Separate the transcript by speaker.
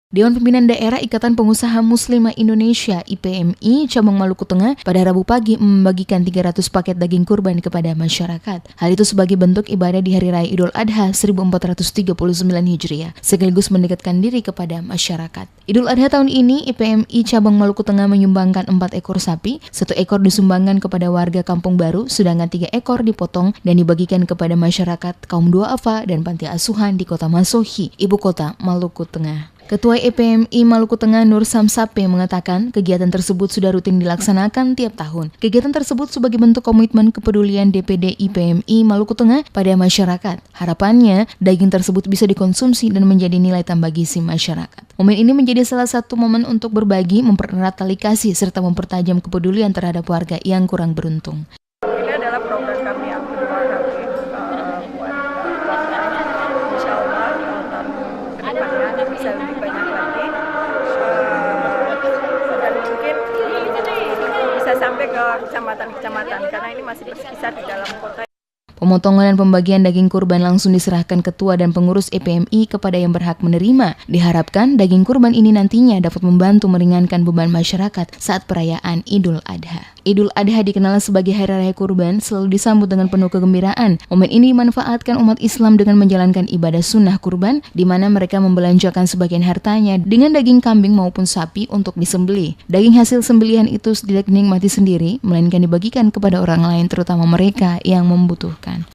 Speaker 1: Dewan Pimpinan Daerah Ikatan Pengusaha Muslimah Indonesia (IPMI) Cabang Maluku Tengah pada Rabu pagi membagikan 300 paket daging kurban kepada masyarakat. Hal itu sebagai bentuk ibadah di Hari Raya Idul Adha 1439 Hijriah, sekaligus mendekatkan diri kepada masyarakat. Idul Adha tahun ini, IPMI Cabang Maluku Tengah menyumbangkan 4 ekor sapi, 1 ekor disumbangkan kepada warga Kampung Baru, sedangkan 3 ekor dipotong dan dibagikan kepada masyarakat kaum duafa dan panti asuhan di Kota Masohi, ibu kota Maluku Tengah. Ketua IPMI Maluku Tengah Nur Samsape mengatakan kegiatan tersebut sudah rutin dilaksanakan tiap tahun. Kegiatan tersebut sebagai bentuk komitmen kepedulian DPD IPMI Maluku Tengah pada masyarakat. Harapannya, daging tersebut bisa dikonsumsi dan menjadi nilai tambah gizi masyarakat. Momen ini menjadi salah satu momen untuk berbagi, mempererat tali kasih, serta mempertajam kepedulian terhadap warga yang kurang beruntung.
Speaker 2: Ini adalah program kami yang kedua kali buat keluarga. Insya Allah tahun kedepannya bisa lebih banyak lagi dan mungkin bisa sampai ke kecamatan-kecamatan karena ini masih berkisar di dalam kota.
Speaker 1: Pemotongan dan pembagian daging kurban langsung diserahkan ketua dan pengurus IPMI kepada yang berhak menerima. Diharapkan daging kurban ini nantinya dapat membantu meringankan beban masyarakat saat perayaan Idul Adha. Idul Adha dikenal sebagai Hari Raya Kurban, selalu disambut dengan penuh kegembiraan. Momen ini dimanfaatkan umat Islam dengan menjalankan ibadah sunnah kurban, di mana mereka membelanjakan sebagian hartanya dengan daging kambing maupun sapi untuk disembelih. Daging hasil sembelihan itu tidak dinikmati sendiri, melainkan dibagikan kepada orang lain, terutama mereka yang membutuhkan.